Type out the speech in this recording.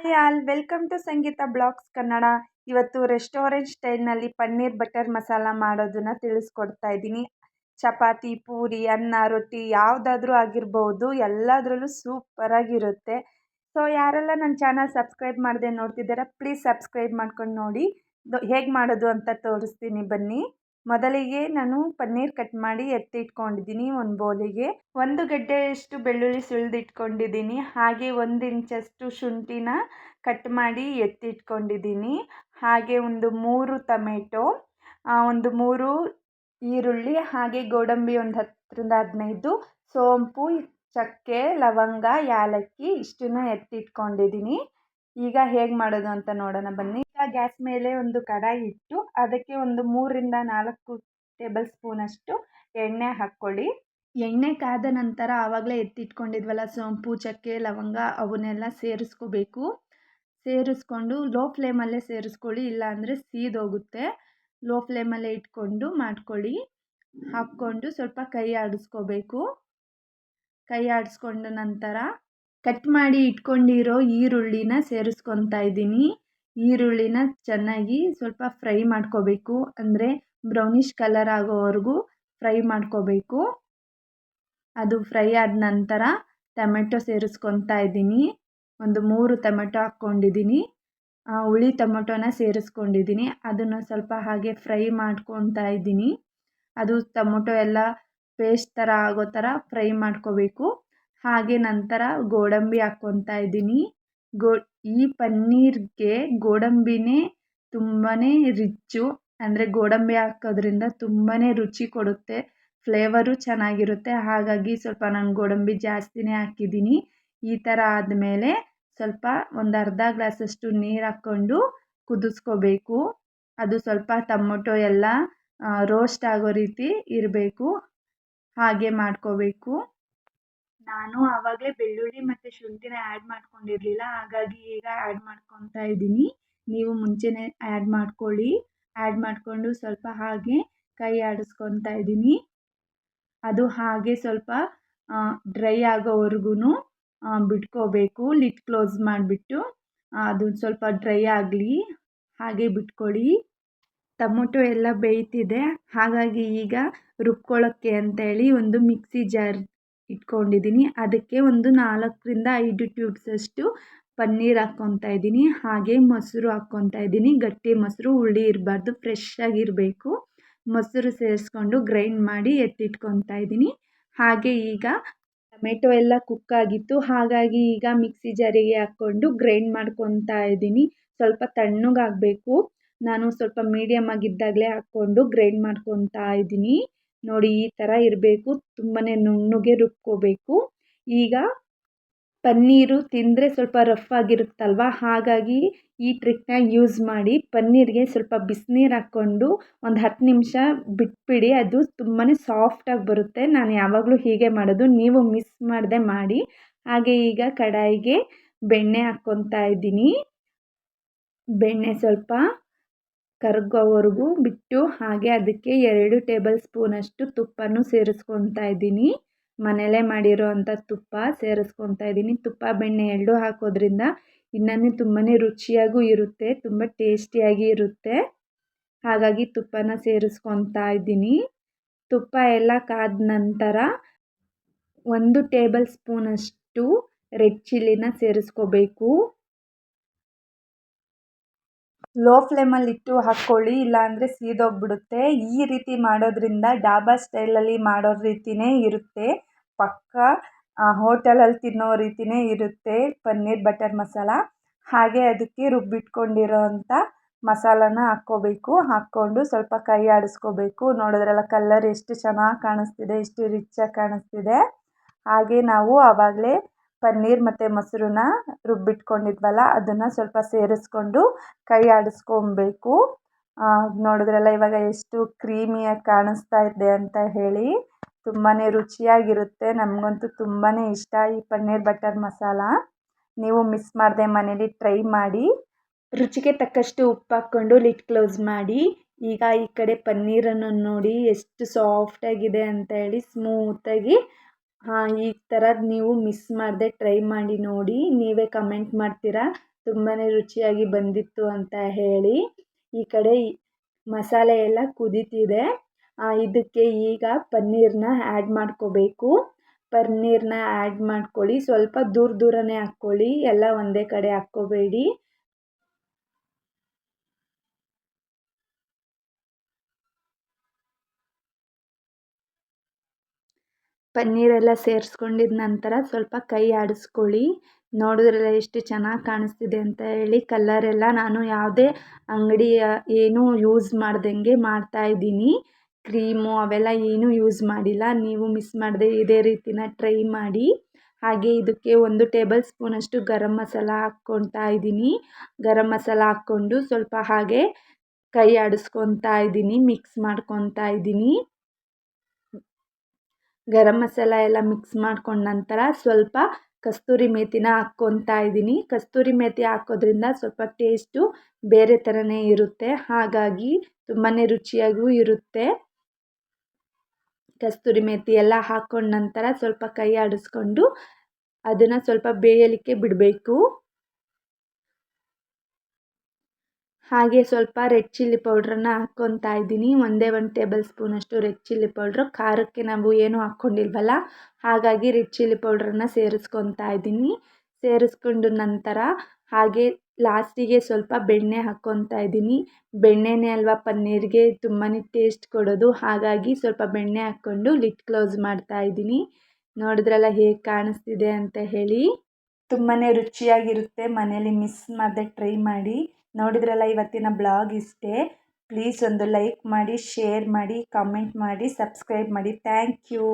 Hi all, welcome to Sangeetha blogs Kannada. ಇವತ್ತು restaurant ಸ್ಟೈಲ್ನಲ್ಲಿ paneer butter masala ಮಾಡೋದನ್ನ ತಿಳಿಸ್ಕೊಡ್ತಾ ಇದ್ದೀನಿ. ಚಪಾತಿ, ಪೂರಿ, ಅನ್ನ, ರೊಟ್ಟಿ ಯಾವುದಾದ್ರೂ ಆಗಿರ್ಬೋದು, ಎಲ್ಲದರಲ್ಲೂ ಸೂಪರಾಗಿರುತ್ತೆ. ಸೊ ಯಾರೆಲ್ಲ ನನ್ನ ಚಾನಲ್ ಸಬ್ಸ್ಕ್ರೈಬ್ ಮಾಡದೆ ನೋಡ್ತಿದ್ದೀರಾ, ಪ್ಲೀಸ್ ಸಬ್ಸ್ಕ್ರೈಬ್ ಮಾಡ್ಕೊಂಡು ನೋಡಿ. ಹೇಗೆ ಮಾಡೋದು ಅಂತ ತೋರಿಸ್ತೀನಿ ಬನ್ನಿ. ಮೊದಲಿಗೆ ನಾನು ಪನ್ನೀರ್ ಕಟ್ ಮಾಡಿ ಎತ್ತಿಟ್ಕೊಂಡಿದ್ದೀನಿ ಒಂದು ಬೌಲಿಗೆ. 1 ಗಡ್ಡೆಯಷ್ಟು ಬೆಳ್ಳುಳ್ಳಿ ಸುಲಿದಿಟ್ಕೊಂಡಿದ್ದೀನಿ. ಹಾಗೆ 1 ಇಂಚಷ್ಟು ಶುಂಠಿನ ಕಟ್ ಮಾಡಿ ಎತ್ತಿಟ್ಕೊಂಡಿದ್ದೀನಿ. ಹಾಗೆ ಒಂದು 3 ಟೊಮೆಟೊ, ಒಂದು 3 ಈರುಳ್ಳಿ, ಹಾಗೆ ಗೋಡಂಬಿ ಒಂದು 10ರಿಂದ 15, ಸೋಂಪು, ಚಕ್ಕೆ, ಲವಂಗ, ಯಾಲಕ್ಕಿ ಇಷ್ಟನ್ನು ಎತ್ತಿಟ್ಕೊಂಡಿದ್ದೀನಿ. ಈಗ ಹೇಗೆ ಮಾಡೋದು ಅಂತ ನೋಡೋಣ ಬನ್ನಿ. ಈಗ ಗ್ಯಾಸ್ ಮೇಲೆ ಒಂದು ಕಡಾಯಿ ಇಟ್ಟು ಅದಕ್ಕೆ ಒಂದು 3ರಿಂದ 4 ಟೇಬಲ್ ಸ್ಪೂನಷ್ಟು ಎಣ್ಣೆ ಹಾಕ್ಕೊಳ್ಳಿ. ಎಣ್ಣೆ ಕಾದ ನಂತರ ಆವಾಗಲೇ ಎತ್ತಿಟ್ಕೊಂಡಿದ್ವಲ್ಲ ಸೋಂಪು, ಚಕ್ಕೆ, ಲವಂಗ ಅವನ್ನೆಲ್ಲ ಸೇರಿಸ್ಕೋಬೇಕು. ಸೇರಿಸ್ಕೊಂಡು ಲೋ ಫ್ಲೇಮಲ್ಲೇ ಸೇರಿಸ್ಕೊಳ್ಳಿ, ಇಲ್ಲಾಂದರೆ ಸೀದೋಗುತ್ತೆ. ಲೋ ಫ್ಲೇಮಲ್ಲೇ ಇಟ್ಕೊಂಡು ಮಾಡ್ಕೊಳ್ಳಿ. ಹಾಕ್ಕೊಂಡು ಸ್ವಲ್ಪ ಕೈ ಆಡಿಸ್ಕೋಬೇಕು. ಕೈ ಆಡಿಸ್ಕೊಂಡ ನಂತರ ಕಟ್ ಮಾಡಿ ಇಟ್ಕೊಂಡಿರೋ ಈರುಳ್ಳಿನ ಸೇರಿಸ್ಕೊತಾ ಇದ್ದೀನಿ. ಈರುಳ್ಳಿನ ಚೆನ್ನಾಗಿ ಸ್ವಲ್ಪ ಫ್ರೈ ಮಾಡ್ಕೋಬೇಕು, ಅಂದರೆ ಬ್ರೌನಿಷ್ ಕಲರ್ ಆಗೋವರೆಗೂ ಫ್ರೈ ಮಾಡ್ಕೋಬೇಕು. ಅದು ಫ್ರೈ ಆದ ನಂತರ ಟೊಮೆಟೊ ಸೇರಿಸ್ಕೊತಾ ಇದ್ದೀನಿ. ಒಂದು 3 ಟೊಮೆಟೊ ಹಾಕ್ಕೊಂಡಿದ್ದೀನಿ. ಹುಳಿ ಟೊಮೆಟೊನ ಸೇರಿಸ್ಕೊಂಡಿದ್ದೀನಿ. ಅದನ್ನು ಸ್ವಲ್ಪ ಹಾಗೆ ಫ್ರೈ ಮಾಡ್ಕೊತಾ ಇದ್ದೀನಿ. ಅದು ಟೊಮೆಟೊ ಎಲ್ಲ ಪೇಸ್ಟ್ ಥರ ಆಗೋ ಥರ ಫ್ರೈ ಮಾಡ್ಕೋಬೇಕು. ಹಾಗೆ ನಂತರ ಗೋಡಂಬಿ ಹಾಕ್ಕೊತಾ ಇದ್ದೀನಿ. ಈ ಪನ್ನೀರ್ಗೆ ಗೋಡಂಬಿನೇ ತುಂಬಾ ರಿಚ್ಚು, ಅಂದರೆ ಗೋಡಂಬಿ ಹಾಕೋದ್ರಿಂದ ತುಂಬಾ ರುಚಿ ಕೊಡುತ್ತೆ, ಫ್ಲೇವರು ಚೆನ್ನಾಗಿರುತ್ತೆ. ಹಾಗಾಗಿ ಸ್ವಲ್ಪ ನಾನು ಗೋಡಂಬಿ ಜಾಸ್ತಿನೇ ಹಾಕಿದ್ದೀನಿ. ಈ ಥರ ಆದಮೇಲೆ ಸ್ವಲ್ಪ ಒಂದು ಅರ್ಧ ಗ್ಲಾಸಷ್ಟು ನೀರು ಹಾಕ್ಕೊಂಡು ಕುದಿಸ್ಕೋಬೇಕು. ಅದು ಸ್ವಲ್ಪ ಟೊಮೊಟೊ ಎಲ್ಲ ರೋಸ್ಟ್ ಆಗೋ ರೀತಿ ಇರಬೇಕು, ಹಾಗೆ ಮಾಡ್ಕೋಬೇಕು. ನಾನು ಆವಾಗಲೇ ಬೆಳ್ಳುಳ್ಳಿ ಮತ್ತು ಶುಂಠಿನ ಆ್ಯಡ್ ಮಾಡ್ಕೊಂಡಿರಲಿಲ್ಲ, ಹಾಗಾಗಿ ಈಗ ಆ್ಯಡ್ ಮಾಡ್ಕೊತಾ ಇದ್ದೀನಿ. ನೀವು ಮುಂಚೆನೇ ಆ್ಯಡ್ ಮಾಡ್ಕೊಳ್ಳಿ. ಆ್ಯಡ್ ಮಾಡಿಕೊಂಡು ಸ್ವಲ್ಪ ಹಾಗೆ ಕೈ ಆಡಿಸ್ಕೊತಾ ಇದ್ದೀನಿ. ಅದು ಹಾಗೆ ಸ್ವಲ್ಪ ಡ್ರೈ ಆಗೋವರೆಗೂ ಬಿಟ್ಕೋಬೇಕು. ಲಿಡ್ ಕ್ಲೋಸ್ ಮಾಡಿಬಿಟ್ಟು ಅದು ಸ್ವಲ್ಪ ಡ್ರೈ ಆಗಲಿ, ಹಾಗೆ ಬಿಟ್ಕೊಳ್ಳಿ. ಟೊಮೊಟೊ ಎಲ್ಲ ಬೇಯ್ತಿದೆ, ಹಾಗಾಗಿ ಈಗ ರುಬ್ಕೊಳ್ಳೋಕ್ಕೆ ಅಂತೇಳಿ ಒಂದು ಮಿಕ್ಸಿ ಜಾರ್ ಇಟ್ಕೊಂಡಿದ್ದೀನಿ. ಅದಕ್ಕೆ ಒಂದು 4ರಿಂದ 5 ಟ್ಯೂಬ್ಸಷ್ಟು ಪನ್ನೀರ್ ಹಾಕ್ಕೊತಾ ಇದ್ದೀನಿ. ಹಾಗೆ ಮೊಸರು ಹಾಕ್ಕೊತಾ ಇದ್ದೀನಿ. ಗಟ್ಟಿ ಮೊಸರು, ಹುಳಿ ಇರಬಾರ್ದು, ಫ್ರೆಶ್ ಆಗಿರಬೇಕು. ಮೊಸರು ಸೇರಿಸ್ಕೊಂಡು ಗ್ರೈಂಡ್ ಮಾಡಿ ಎತ್ತಿಟ್ಕೊತಾ ಇದ್ದೀನಿ. ಹಾಗೆ ಈಗ ಟೊಮೆಟೊ ಎಲ್ಲ ಕುಕ್ಕಾಗಿತ್ತು, ಹಾಗಾಗಿ ಈಗ ಮಿಕ್ಸಿ ಜಾರಿಗೆ ಹಾಕ್ಕೊಂಡು ಗ್ರೈಂಡ್ ಮಾಡ್ಕೊತಾ ಇದ್ದೀನಿ. ಸ್ವಲ್ಪ ತಣ್ಣಗಾಗಬೇಕು. ನಾನು ಸ್ವಲ್ಪ ಮೀಡಿಯಮ್ ಆಗಿದ್ದಾಗಲೇ ಹಾಕ್ಕೊಂಡು ಗ್ರೈಂಡ್ ಮಾಡ್ಕೊತಾ ಇದ್ದೀನಿ. ನೋಡಿ, ಈ ಥರ ಇರಬೇಕು, ತುಂಬಾ ನುಣ್ಣಗೆ ರುಬ್ಕೋಬೇಕು. ಈಗ ಪನ್ನೀರು ತಿಂದರೆ ಸ್ವಲ್ಪ ರಫ್ ಆಗಿರುತ್ತಲ್ವ, ಹಾಗಾಗಿ ಈ ಟ್ರಿಕ್ನ ಯೂಸ್ ಮಾಡಿ. ಪನ್ನೀರ್ಗೆ ಸ್ವಲ್ಪ ಬಿಸಿನೀರು ಹಾಕ್ಕೊಂಡು ಒಂದು 10 ನಿಮಿಷ ಬಿಟ್ಬಿಡಿ, ಅದು ತುಂಬಾ ಸಾಫ್ಟಾಗಿ ಬರುತ್ತೆ. ನಾನು ಯಾವಾಗಲೂ ಹೀಗೆ ಮಾಡೋದು, ನೀವು ಮಿಸ್ ಮಾಡದೆ ಮಾಡಿ. ಹಾಗೆ ಈಗ ಕಡಾಯಿಗೆ ಬೆಣ್ಣೆ ಹಾಕ್ಕೊತಾ ಇದ್ದೀನಿ. ಬೆಣ್ಣೆ ಸ್ವಲ್ಪ ಕರಗೋವರೆಗೂ ಬಿಟ್ಟು, ಹಾಗೆ ಅದಕ್ಕೆ 2 ಟೇಬಲ್ ಸ್ಪೂನಷ್ಟು ತುಪ್ಪನೂ ಸೇರಿಸ್ಕೊತಾ ಇದ್ದೀನಿ. ಮನೇಲೇ ಮಾಡಿರೋ ಅಂಥ ತುಪ್ಪ ಸೇರಿಸ್ಕೊತಾ ಇದ್ದೀನಿ. ತುಪ್ಪ ಬೆಣ್ಣೆ 2 ಹಾಕೋದ್ರಿಂದ ಇನ್ನೂ ತುಂಬಾ ರುಚಿಯಾಗೂ ಇರುತ್ತೆ, ತುಂಬ ಟೇಸ್ಟಿಯಾಗಿ ಇರುತ್ತೆ. ಹಾಗಾಗಿ ತುಪ್ಪನ ಸೇರಿಸ್ಕೊತಾ ಇದ್ದೀನಿ. ತುಪ್ಪ ಎಲ್ಲ ಕಾದ ನಂತರ 1 ಟೇಬಲ್ ಸ್ಪೂನಷ್ಟು ರೆಡ್ ಚಿಲ್ಲಿನ ಸೇರಿಸ್ಕೋಬೇಕು. ಲೋ ಫ್ಲೇಮಲ್ಲಿ ಇಟ್ಟು ಹಾಕ್ಕೊಳ್ಳಿ, ಇಲ್ಲಾಂದರೆ ಸೀದೋಗ್ಬಿಡುತ್ತೆ. ಈ ರೀತಿ ಮಾಡೋದ್ರಿಂದ ಡಾಬಾ ಸ್ಟೈಲಲ್ಲಿ ಮಾಡೋ ರೀತಿಯೇ ಇರುತ್ತೆ, ಪಕ್ಕ ಹೋಟೆಲಲ್ಲಿ ತಿನ್ನೋ ರೀತಿಯೇ ಇರುತ್ತೆ ಪನ್ನೀರ್ ಬಟರ್ ಮಸಾಲ. ಹಾಗೆ ಅದಕ್ಕೆ ರುಬ್ಬಿಟ್ಕೊಂಡಿರೋ ಅಂಥ ಮಸಾಲಾನ ಹಾಕ್ಕೋಬೇಕು. ಹಾಕ್ಕೊಂಡು ಸ್ವಲ್ಪ ಕೈ ಆಡಿಸ್ಕೋಬೇಕು. ನೋಡಿದ್ರಲ್ಲ, ಕಲ್ಲರ್ ಎಷ್ಟು ಚೆನ್ನಾಗಿ ಕಾಣಿಸ್ತಿದೆ, ಎಷ್ಟು ರಿಚ್ಚಾಗಿ ಕಾಣಿಸ್ತಿದೆ. ಹಾಗೆ ನಾವು ಆವಾಗಲೇ ಪನ್ನೀರ್ ಮತ್ತು ಮೊಸರನ್ನ ರುಬ್ಬಿಟ್ಕೊಂಡಿದ್ವಲ್ಲ, ಅದನ್ನು ಸ್ವಲ್ಪ ಸೇರಿಸ್ಕೊಂಡು ಕೈ ಆಡಿಸ್ಕೊಬೇಕು. ನೋಡಿದ್ರಲ್ಲ ಇವಾಗ ಎಷ್ಟು ಕ್ರೀಮಿಯಾಗಿ ಕಾಣಿಸ್ತಾ ಇದೆ ಅಂತ ಹೇಳಿ. ತುಂಬಾ ರುಚಿಯಾಗಿರುತ್ತೆ. ನಮಗಂತೂ ತುಂಬಾ ಇಷ್ಟ ಈ ಪನ್ನೀರ್ ಬಟರ್ ಮಸಾಲ. ನೀವು ಮಿಸ್ ಮಾಡದೆ ಮನೇಲಿ ಟ್ರೈ ಮಾಡಿ. ರುಚಿಗೆ ತಕ್ಕಷ್ಟು ಉಪ್ಪು ಹಾಕ್ಕೊಂಡು ಲಿಡ್ ಕ್ಲೋಸ್ ಮಾಡಿ. ಈಗ ಈ ಕಡೆ ಪನ್ನೀರನ್ನು ನೋಡಿ ಎಷ್ಟು ಸಾಫ್ಟಾಗಿದೆ ಅಂತ ಹೇಳಿ, ಸ್ಮೂತಾಗಿ. ಈ ಥರ ನೀವು ಮಿಸ್ ಮಾಡದೆ ಟ್ರೈ ಮಾಡಿ ನೋಡಿ, ನೀವೇ ಕಮೆಂಟ್ ಮಾಡ್ತೀರಾ ತುಂಬಾ ರುಚಿಯಾಗಿ ಬಂದಿತ್ತು ಅಂತ ಹೇಳಿ. ಈ ಕಡೆ ಮಸಾಲೆ ಎಲ್ಲ ಕುದೀತಿದೆ. ಇದಕ್ಕೆ ಈಗ ಪನ್ನೀರನ್ನ ಆ್ಯಡ್ ಮಾಡ್ಕೋಬೇಕು. ಪನ್ನೀರನ್ನ ಆ್ಯಡ್ ಮಾಡ್ಕೊಳ್ಳಿ. ಸ್ವಲ್ಪ ದೂರನೇ ಹಾಕ್ಕೊಳ್ಳಿ, ಎಲ್ಲ ಒಂದೇ ಕಡೆ ಹಾಕ್ಕೋಬೇಡಿ. ಪನ್ನೀರೆಲ್ಲ ಸೇರಿಸ್ಕೊಂಡಿದ ನಂತರ ಸ್ವಲ್ಪ ಕೈ ಆಡಿಸ್ಕೊಳ್ಳಿ. ನೋಡಿದ್ರಲ್ಲ ಎಷ್ಟು ಚೆನ್ನಾಗಿ ಕಾಣಿಸ್ತಿದೆ ಅಂತ ಹೇಳಿ. ಕಲ್ಲರೆಲ್ಲ ನಾನು ಯಾವುದೇ ಅಂಗಡಿಯ ಏನೂ ಯೂಸ್ ಮಾಡ್ದಂಗೆ ಮಾಡ್ತಾಯಿದ್ದೀನಿ. ಕ್ರೀಮು ಅವೆಲ್ಲ ಏನೂ ಯೂಸ್ ಮಾಡಿಲ್ಲ. ನೀವು ಮಿಸ್ ಮಾಡದೆ ಇದೇ ರೀತಿನ ಟ್ರೈ ಮಾಡಿ. ಹಾಗೆ ಇದಕ್ಕೆ 1 ಟೇಬಲ್ ಸ್ಪೂನಷ್ಟು ಗರಂ ಮಸಾಲ ಹಾಕ್ಕೊತಾ ಇದ್ದೀನಿ. ಗರಂ ಮಸಾಲ ಹಾಕ್ಕೊಂಡು ಸ್ವಲ್ಪ ಹಾಗೆ ಕೈ ಆಡಿಸ್ಕೊತಾ ಇದ್ದೀನಿ, ಮಿಕ್ಸ್ ಮಾಡ್ಕೊತಾ ಇದ್ದೀನಿ. ಗರಂ ಮಸಾಲ ಎಲ್ಲ ಮಿಕ್ಸ್ ಮಾಡ್ಕೊಂಡ ನಂತರ ಸ್ವಲ್ಪ ಕಸ್ತೂರಿ ಮೇಥಿನ ಹಾಕ್ಕೊತಾ ಇದ್ದೀನಿ. ಕಸ್ತೂರಿ ಮೇಥಿ ಹಾಕೋದ್ರಿಂದ ಸ್ವಲ್ಪ ಟೇಸ್ಟು ಬೇರೆ ಥರನೇ ಇರುತ್ತೆ, ಹಾಗಾಗಿ ತುಂಬಾ ರುಚಿಯಾಗೂ ಇರುತ್ತೆ. ಕಸ್ತೂರಿ ಮೇಥಿ ಎಲ್ಲ ಹಾಕ್ಕೊಂಡ ನಂತರ ಸ್ವಲ್ಪ ಕೈ ಆಡಿಸ್ಕೊಂಡು ಅದನ್ನು ಸ್ವಲ್ಪ ಬೇಯಲಿಕ್ಕೆ ಬಿಡಬೇಕು. ಹಾಗೆ ಸ್ವಲ್ಪ ರೆಡ್ ಚಿಲ್ಲಿ ಪೌಡ್ರನ್ನು ಹಾಕ್ಕೊತಾ ಇದ್ದೀನಿ. 1 ಟೇಬಲ್ ಸ್ಪೂನಷ್ಟು ರೆಡ್ ಚಿಲ್ಲಿ ಪೌಡ್ರು. ಖಾರಕ್ಕೆ ನಾವು ಏನೂ ಹಾಕ್ಕೊಂಡಿಲ್ವಲ್ಲ, ಹಾಗಾಗಿ ರೆಡ್ ಚಿಲ್ಲಿ ಪೌಡ್ರನ್ನು ಸೇರಿಸ್ಕೊತಾ ಇದ್ದೀನಿ. ಸೇರಿಸ್ಕೊಂಡು ನಂತರ ಹಾಗೆ ಲಾಸ್ಟಿಗೆ ಸ್ವಲ್ಪ ಬೆಣ್ಣೆ ಹಾಕ್ಕೊತಾ ಇದ್ದೀನಿ. ಬೆಣ್ಣೆನೇ ಅಲ್ವಾ ಪನ್ನೀರಿಗೆ ತುಂಬಾ ಟೇಸ್ಟ್ ಕೊಡೋದು, ಹಾಗಾಗಿ ಸ್ವಲ್ಪ ಬೆಣ್ಣೆ ಹಾಕ್ಕೊಂಡು ಲಿಡ್ ಕ್ಲೋಸ್ ಮಾಡ್ತಾ ಇದ್ದೀನಿ. ನೋಡಿದ್ರಲ್ಲ ಹೇಗೆ ಕಾಣಿಸ್ತಿದೆ ಅಂತ ಹೇಳಿ. ತುಂಬಾ ರುಚಿಯಾಗಿರುತ್ತೆ. ಮನೇಲಿ ಮಿಸ್ ಮಾಡದೆ ಟ್ರೈ ಮಾಡಿ. ನೋಡಿದ್ರಲ್ಲ ಇವತ್ತಿನ ಬ್ಲಾಗ್ ಇಷ್ಟೇ. ಪ್ಲೀಸ್ ಒಂದು ಲೈಕ್ ಮಾಡಿ, ಶೇರ್ ಮಾಡಿ, ಕಾಮೆಂಟ್ ಮಾಡಿ, ಸಬ್ಸ್ಕ್ರೈಬ್ ಮಾಡಿ. Thank you.